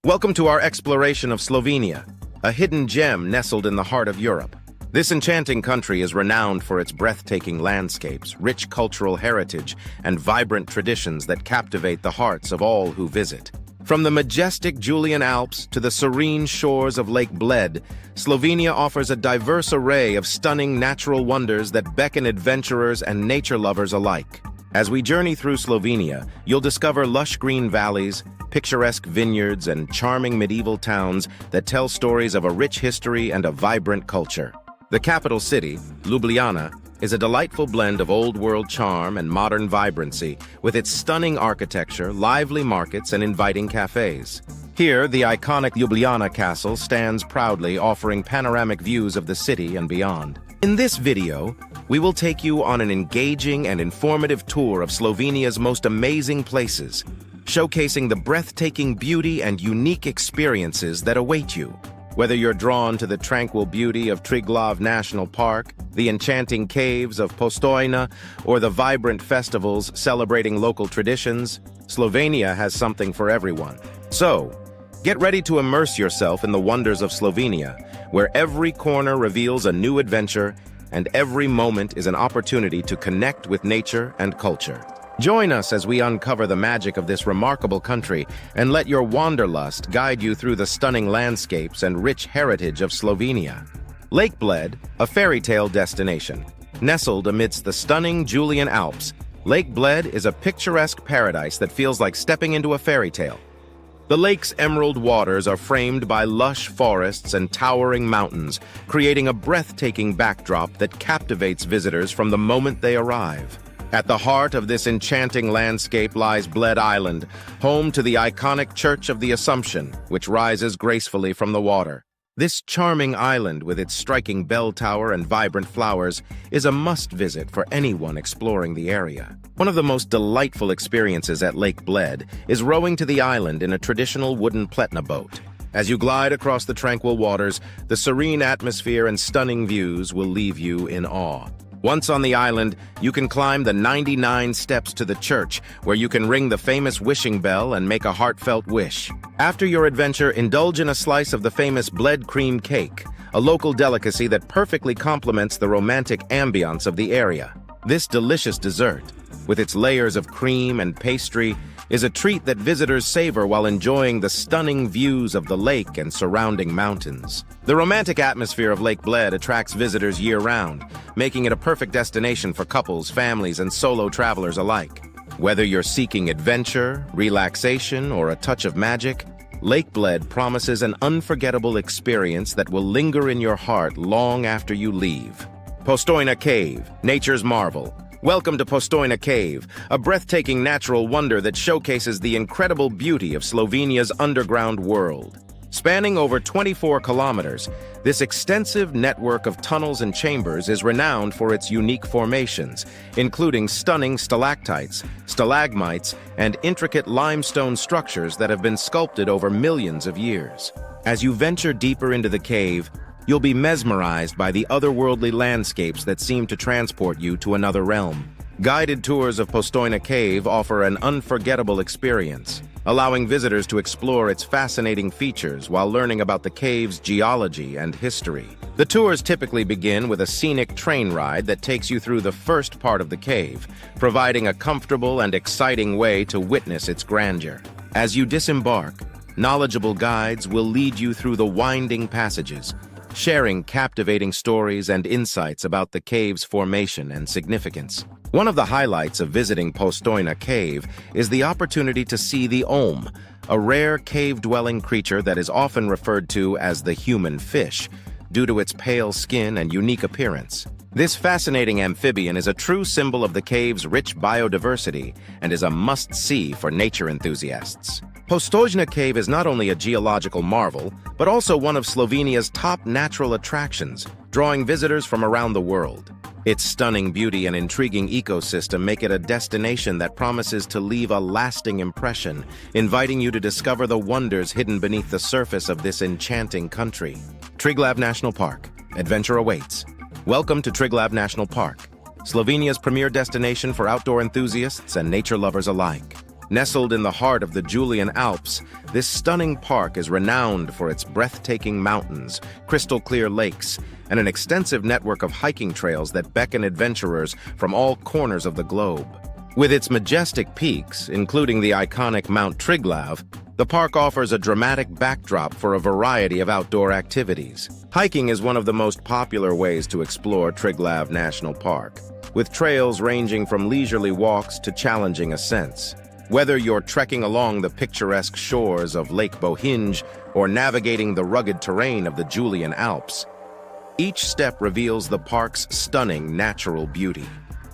Welcome to our exploration of Slovenia, a hidden gem nestled in the heart of Europe. This enchanting country is renowned for its breathtaking landscapes, rich cultural heritage, and vibrant traditions that captivate the hearts of all who visit. From the majestic Julian Alps to the serene shores of Lake Bled, Slovenia offers a diverse array of stunning natural wonders that beckon adventurers and nature lovers alike. As we journey through Slovenia, you'll discover lush green valleys, picturesque vineyards, and charming medieval towns that tell stories of a rich history and a vibrant culture. The capital city, Ljubljana, is a delightful blend of old-world charm and modern vibrancy, with its stunning architecture, lively markets, and inviting cafes. Here, the iconic Ljubljana Castle stands proudly, offering panoramic views of the city and beyond. In this video, we will take you on an engaging and informative tour of Slovenia's most amazing places, showcasing the breathtaking beauty and unique experiences that await you. Whether you're drawn to the tranquil beauty of Triglav National Park, the enchanting caves of Postojna, or the vibrant festivals celebrating local traditions, Slovenia has something for everyone. So, get ready to immerse yourself in the wonders of Slovenia, where every corner reveals a new adventure and every moment is an opportunity to connect with nature and culture. Join us as we uncover the magic of this remarkable country and let your wanderlust guide you through the stunning landscapes and rich heritage of Slovenia. Lake Bled, a fairy tale destination. Nestled amidst the stunning Julian Alps, Lake Bled is a picturesque paradise that feels like stepping into a fairy tale. The lake's emerald waters are framed by lush forests and towering mountains, creating a breathtaking backdrop that captivates visitors from the moment they arrive. At the heart of this enchanting landscape lies Bled Island, home to the iconic Church of the Assumption, which rises gracefully from the water. This charming island, with its striking bell tower and vibrant flowers, is a must-visit for anyone exploring the area. One of the most delightful experiences at Lake Bled is rowing to the island in a traditional wooden pletna boat. As you glide across the tranquil waters, the serene atmosphere and stunning views will leave you in awe. Once on the island, you can climb the 99 steps to the church, where you can ring the famous wishing bell and make a heartfelt wish. After your adventure, indulge in a slice of the famous Bled cream cake, a local delicacy that perfectly complements the romantic ambiance of the area. This delicious dessert, with its layers of cream and pastry, is a treat that visitors savor while enjoying the stunning views of the lake and surrounding mountains. The romantic atmosphere of Lake Bled attracts visitors year-round, making it a perfect destination for couples, families, and solo travelers alike. Whether you're seeking adventure, relaxation, or a touch of magic, Lake Bled promises an unforgettable experience that will linger in your heart long after you leave. Postojna Cave, nature's marvel. Welcome to Postojna Cave, a breathtaking natural wonder that showcases the incredible beauty of Slovenia's underground world. Spanning over 24 kilometers, this extensive network of tunnels and chambers is renowned for its unique formations, including stunning stalactites, stalagmites, and intricate limestone structures that have been sculpted over millions of years. As you venture deeper into the cave, you'll be mesmerized by the otherworldly landscapes that seem to transport you to another realm. Guided tours of Postojna Cave offer an unforgettable experience, allowing visitors to explore its fascinating features while learning about the cave's geology and history. The tours typically begin with a scenic train ride that takes you through the first part of the cave, providing a comfortable and exciting way to witness its grandeur. As you disembark, knowledgeable guides will lead you through the winding passages, sharing captivating stories and insights about the cave's formation and significance. One of the highlights of visiting Postojna Cave is the opportunity to see the Olm, a rare cave-dwelling creature that is often referred to as the human fish, due to its pale skin and unique appearance. This fascinating amphibian is a true symbol of the cave's rich biodiversity and is a must-see for nature enthusiasts. Postojna Cave is not only a geological marvel, but also one of Slovenia's top natural attractions, drawing visitors from around the world. Its stunning beauty and intriguing ecosystem make it a destination that promises to leave a lasting impression, inviting you to discover the wonders hidden beneath the surface of this enchanting country. Triglav National Park. Adventure awaits. Welcome to Triglav National Park, Slovenia's premier destination for outdoor enthusiasts and nature lovers alike. Nestled in the heart of the Julian Alps, this stunning park is renowned for its breathtaking mountains, crystal-clear lakes, and an extensive network of hiking trails that beckon adventurers from all corners of the globe. With its majestic peaks, including the iconic Mount Triglav, the park offers a dramatic backdrop for a variety of outdoor activities. Hiking is one of the most popular ways to explore Triglav National Park, with trails ranging from leisurely walks to challenging ascents. Whether you're trekking along the picturesque shores of Lake Bohinj or navigating the rugged terrain of the Julian Alps, each step reveals the park's stunning natural beauty.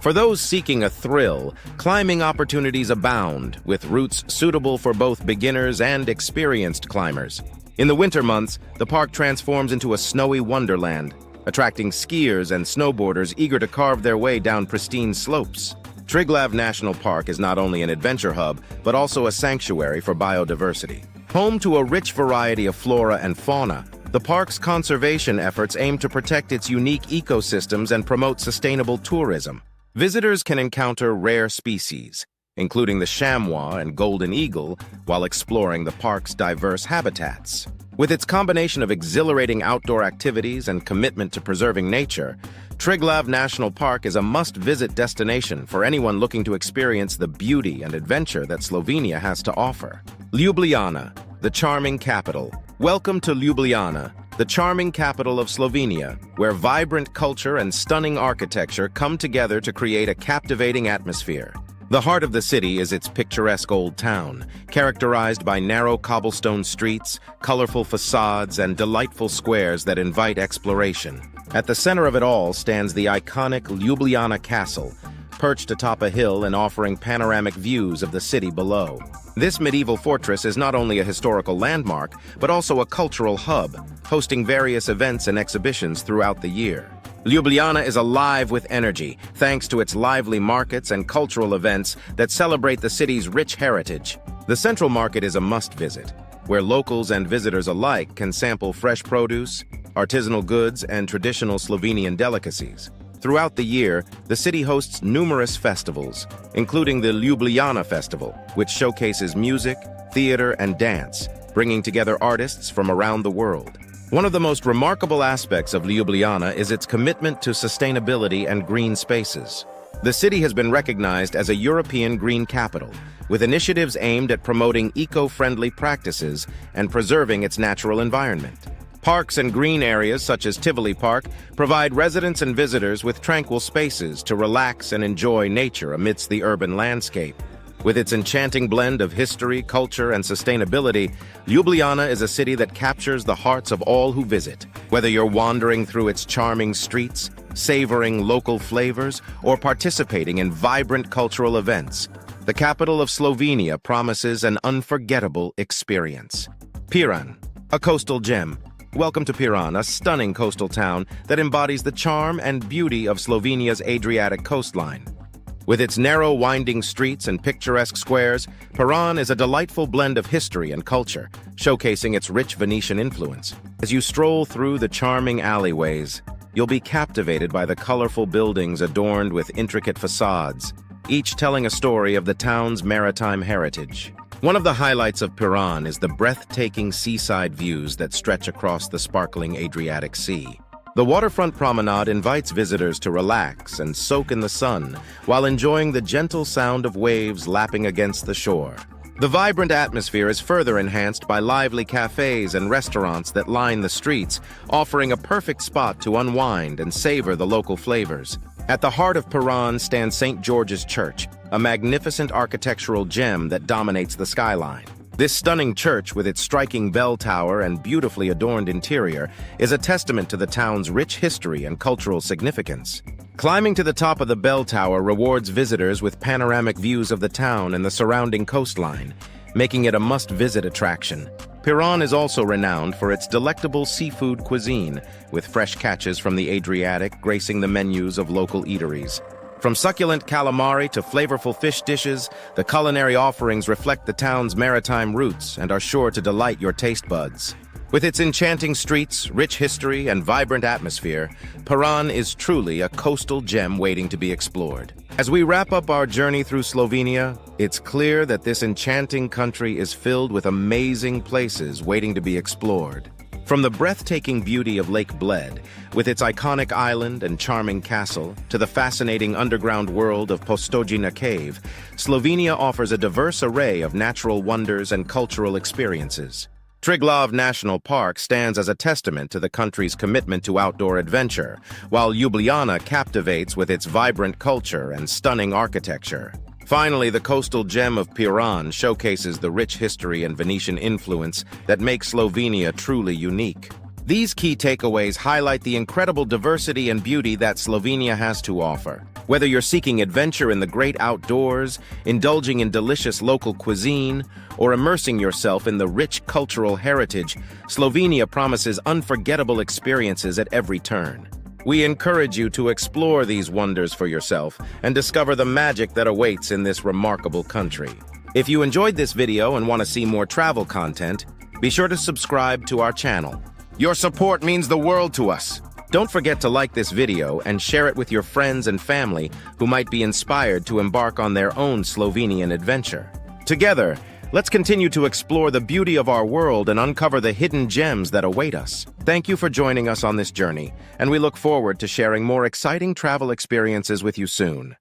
For those seeking a thrill, climbing opportunities abound, with routes suitable for both beginners and experienced climbers. In the winter months, the park transforms into a snowy wonderland, attracting skiers and snowboarders eager to carve their way down pristine slopes. Triglav National Park is not only an adventure hub, but also a sanctuary for biodiversity. Home to a rich variety of flora and fauna, the park's conservation efforts aim to protect its unique ecosystems and promote sustainable tourism. Visitors can encounter rare species, including the chamois and golden eagle, while exploring the park's diverse habitats. With its combination of exhilarating outdoor activities and commitment to preserving nature, Triglav National Park is a must-visit destination for anyone looking to experience the beauty and adventure that Slovenia has to offer. Ljubljana, the charming capital. Welcome to Ljubljana, the charming capital of Slovenia, where vibrant culture and stunning architecture come together to create a captivating atmosphere. The heart of the city is its picturesque old town, characterized by narrow cobblestone streets, colorful facades, and delightful squares that invite exploration. At the center of it all stands the iconic Ljubljana Castle, perched atop a hill and offering panoramic views of the city below. This medieval fortress is not only a historical landmark, but also a cultural hub, hosting various events and exhibitions throughout the year. Ljubljana is alive with energy, thanks to its lively markets and cultural events that celebrate the city's rich heritage. The Central Market is a must-visit, where locals and visitors alike can sample fresh produce, artisanal goods, and traditional Slovenian delicacies. Throughout the year, the city hosts numerous festivals, including the Ljubljana Festival, which showcases music, theater, and dance, bringing together artists from around the world. One of the most remarkable aspects of Ljubljana is its commitment to sustainability and green spaces. The city has been recognized as a European green capital, with initiatives aimed at promoting eco-friendly practices and preserving its natural environment. Parks and green areas such as Tivoli Park provide residents and visitors with tranquil spaces to relax and enjoy nature amidst the urban landscape. With its enchanting blend of history, culture, and sustainability, Ljubljana is a city that captures the hearts of all who visit. Whether you're wandering through its charming streets, savoring local flavors, or participating in vibrant cultural events, the capital of Slovenia promises an unforgettable experience. Piran, a coastal gem. Welcome to Piran, a stunning coastal town that embodies the charm and beauty of Slovenia's Adriatic coastline. With its narrow, winding streets and picturesque squares, Piran is a delightful blend of history and culture, showcasing its rich Venetian influence. As you stroll through the charming alleyways, you'll be captivated by the colorful buildings adorned with intricate facades, each telling a story of the town's maritime heritage. One of the highlights of Piran is the breathtaking seaside views that stretch across the sparkling Adriatic Sea. The waterfront promenade invites visitors to relax and soak in the sun while enjoying the gentle sound of waves lapping against the shore. The vibrant atmosphere is further enhanced by lively cafes and restaurants that line the streets, offering a perfect spot to unwind and savor the local flavors. At the heart of Piran stands St. George's Church, a magnificent architectural gem that dominates the skyline. This stunning church, with its striking bell tower and beautifully adorned interior, is a testament to the town's rich history and cultural significance. Climbing to the top of the bell tower rewards visitors with panoramic views of the town and the surrounding coastline, making it a must-visit attraction. Piran is also renowned for its delectable seafood cuisine, with fresh catches from the Adriatic gracing the menus of local eateries. From succulent calamari to flavorful fish dishes, the culinary offerings reflect the town's maritime roots and are sure to delight your taste buds. With its enchanting streets, rich history, and vibrant atmosphere, Piran is truly a coastal gem waiting to be explored. As we wrap up our journey through Slovenia, it's clear that this enchanting country is filled with amazing places waiting to be explored. From the breathtaking beauty of Lake Bled, with its iconic island and charming castle, to the fascinating underground world of Postojina Cave, Slovenia offers a diverse array of natural wonders and cultural experiences. Triglav National Park stands as a testament to the country's commitment to outdoor adventure, while Ljubljana captivates with its vibrant culture and stunning architecture. Finally, the coastal gem of Piran showcases the rich history and Venetian influence that make Slovenia truly unique. These key takeaways highlight the incredible diversity and beauty that Slovenia has to offer. Whether you're seeking adventure in the great outdoors, indulging in delicious local cuisine, or immersing yourself in the rich cultural heritage, Slovenia promises unforgettable experiences at every turn. We encourage you to explore these wonders for yourself and discover the magic that awaits in this remarkable country. If you enjoyed this video and want to see more travel content, be sure to subscribe to our channel. Your support means the world to us. Don't forget to like this video and share it with your friends and family who might be inspired to embark on their own Slovenian adventure. Together, let's continue to explore the beauty of our world and uncover the hidden gems that await us. Thank you for joining us on this journey, and we look forward to sharing more exciting travel experiences with you soon.